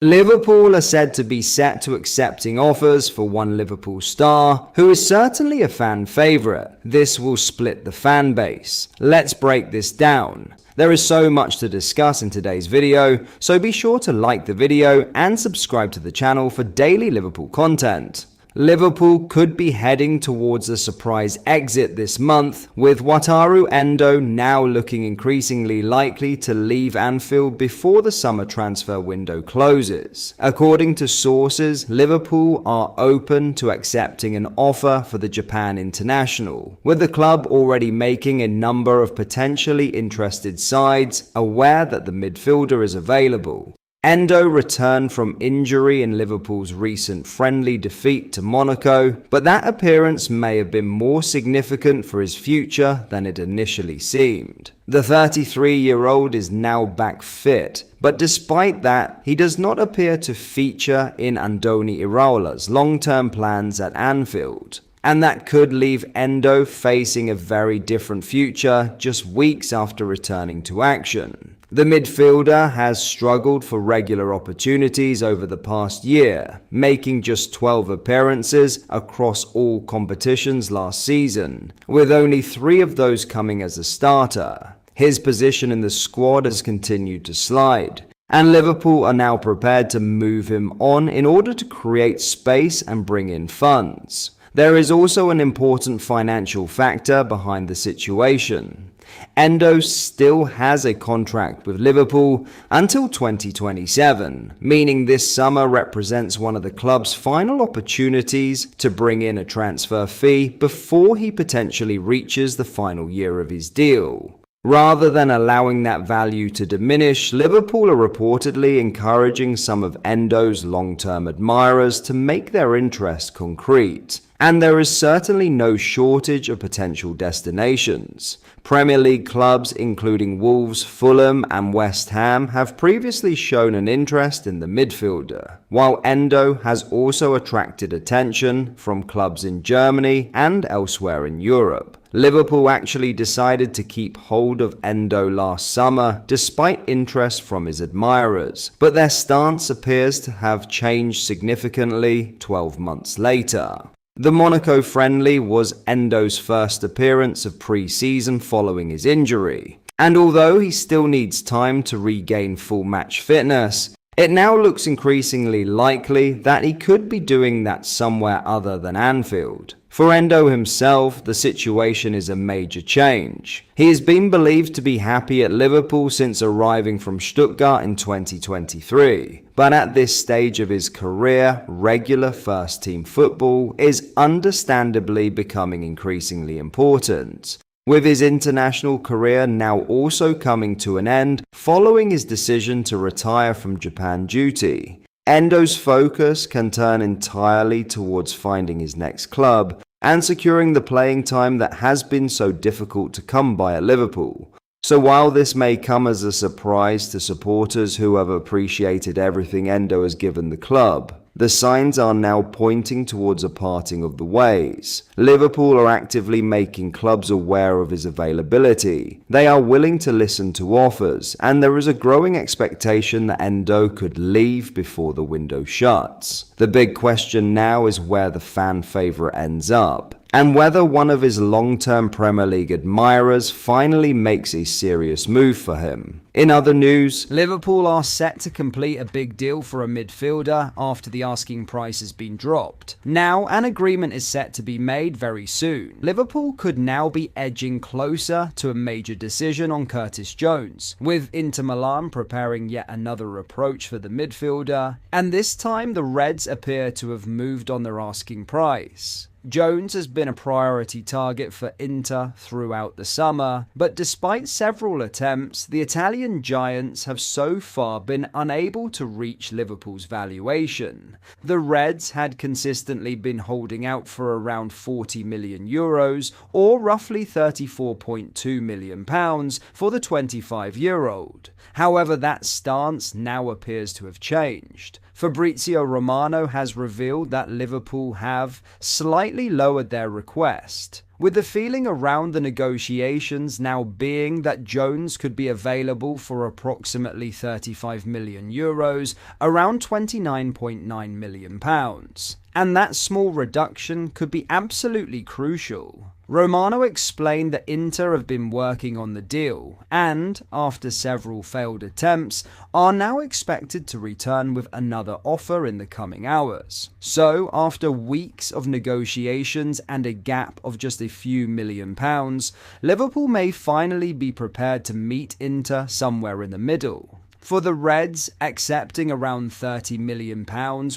Liverpool are said to be set to accepting offers for one Liverpool star, who is certainly a fan favourite. This will split the fan base. Let's break this down. There is so much to discuss in today's video, so be sure to like the video and subscribe to the channel for daily Liverpool content. Liverpool could be heading towards a surprise exit this month, with Wataru Endo now looking increasingly likely to leave Anfield before the summer transfer window closes. According to sources, Liverpool are open to accepting an offer for the Japan international, with the club already making a number of potentially interested sides aware that the midfielder is available. Endo returned from injury in Liverpool's recent friendly defeat to Monaco, but that appearance may have been more significant for his future than it initially seemed. The 33-year-old is now back fit, but despite that, he does not appear to feature in Andoni Iraola's long-term plans at Anfield. And that could leave Endo facing a very different future just weeks after returning to action. The midfielder has struggled for regular opportunities over the past year, making just 12 appearances across all competitions last season, with only 3 of those coming as a starter. His position in the squad has continued to slide, and Liverpool are now prepared to move him on in order to create space and bring in funds. There is also an important financial factor behind the situation. Endo still has a contract with Liverpool until 2027, meaning this summer represents one of the club's final opportunities to bring in a transfer fee before he potentially reaches the final year of his deal. Rather than allowing that value to diminish, Liverpool are reportedly encouraging some of Endo's long-term admirers to make their interest concrete. And there is certainly no shortage of potential destinations. Premier League clubs including Wolves, Fulham and West Ham have previously shown an interest in the midfielder, while Endo has also attracted attention from clubs in Germany and elsewhere in Europe. Liverpool actually decided to keep hold of Endo last summer despite interest from his admirers, but their stance appears to have changed significantly 12 months later. The Monaco friendly was Endo's first appearance of pre-season following his injury, and although he still needs time to regain full match fitness, it now looks increasingly likely that he could be doing that somewhere other than Anfield. For Endo himself, the situation is a major change. He has been believed to be happy at Liverpool since arriving from Stuttgart in 2023, but at this stage of his career, regular first-team football is understandably becoming increasingly important, with his international career now also coming to an end following his decision to retire from Japan duty. Endo's focus can turn entirely towards finding his next club and securing the playing time that has been so difficult to come by at Liverpool. So while this may come as a surprise to supporters who have appreciated everything Endo has given the club, the signs are now pointing towards a parting of the ways. Liverpool are actively making clubs aware of his availability. They are willing to listen to offers, and there is a growing expectation that Endo could leave before the window shuts. The big question now is where the fan favourite ends up, and whether one of his long-term Premier League admirers finally makes a serious move for him. In other news, Liverpool are set to complete a big deal for a midfielder after the asking price has been dropped. Now, an agreement is set to be made very soon. Liverpool could now be edging closer to a major decision on Curtis Jones, with Inter Milan preparing yet another approach for the midfielder, and this time the Reds appear to have moved on their asking price. Jones has been a priority target for Inter throughout the summer, but despite several attempts, the Italian giants have so far been unable to reach Liverpool's valuation. The Reds had consistently been holding out for around €40 million, or roughly £34.2 million, for the 25-year-old. However, that stance now appears to have changed. Fabrizio Romano has revealed that Liverpool have slightly lowered their request, with the feeling around the negotiations now being that Jones could be available for approximately €35 million, around £29.9 million. And that small reduction could be absolutely crucial. Romano explained that Inter have been working on the deal and, after several failed attempts, are now expected to return with another offer in the coming hours. So, after weeks of negotiations and a gap of just a few £1,000,000, Liverpool may finally be prepared to meet Inter somewhere in the middle. For the Reds, accepting around £30 million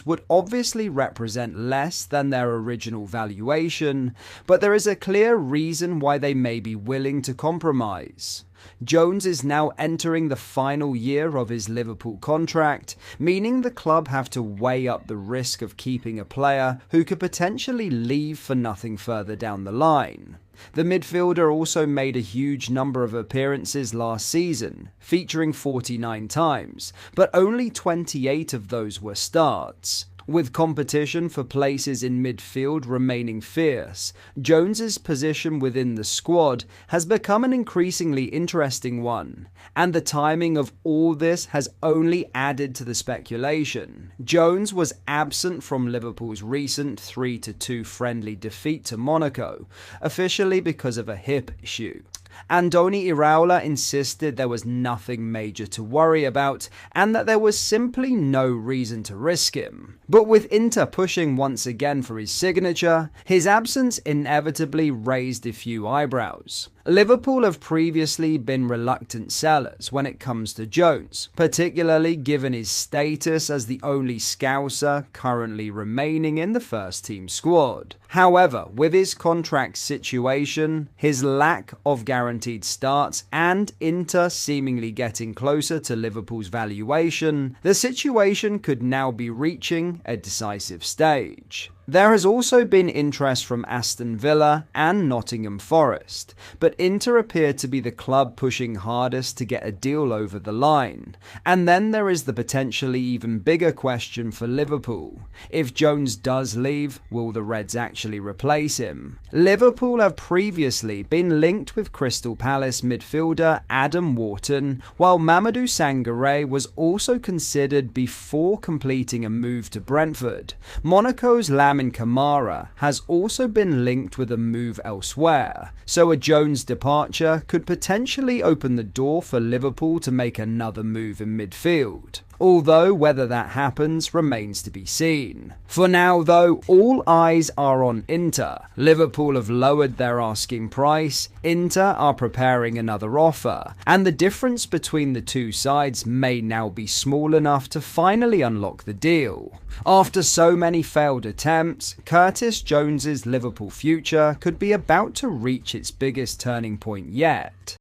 would obviously represent less than their original valuation, but there is a clear reason why they may be willing to compromise. Jones is now entering the final year of his Liverpool contract, meaning the club have to weigh up the risk of keeping a player who could potentially leave for nothing further down the line. The midfielder also made a huge number of appearances last season, featuring 49 times, but only 28 of those were starts. With competition for places in midfield remaining fierce, Jones's position within the squad has become an increasingly interesting one, and the timing of all this has only added to the speculation. Jones was absent from Liverpool's recent 3-2 friendly defeat to Monaco, officially because of a hip issue. Andoni Iraola insisted there was nothing major to worry about and that there was simply no reason to risk him. But with Inter pushing once again for his signature, his absence inevitably raised a few eyebrows. Liverpool have previously been reluctant sellers when it comes to Jones, particularly given his status as the only Scouser currently remaining in the first-team squad. However, with his contract situation, his lack of guaranteed starts, and Inter seemingly getting closer to Liverpool's valuation, the situation could now be reaching a decisive stage. There has also been interest from Aston Villa and Nottingham Forest, but Inter appear to be the club pushing hardest to get a deal over the line. And then there is the potentially even bigger question for Liverpool. If Jones does leave, will the Reds actually replace him? Liverpool have previously been linked with Crystal Palace midfielder Adam Wharton, while Mamadou Sangaré was also considered before completing a move to Brentford. Monaco's Lamin Camara has also been linked with a move elsewhere, so a Jones departure could potentially open the door for Liverpool to make another move in midfield. Although whether that happens remains to be seen. For now though, all eyes are on Inter. Liverpool have lowered their asking price, Inter are preparing another offer, and the difference between the two sides may now be small enough to finally unlock the deal. After so many failed attempts, Curtis Jones's Liverpool future could be about to reach its biggest turning point yet.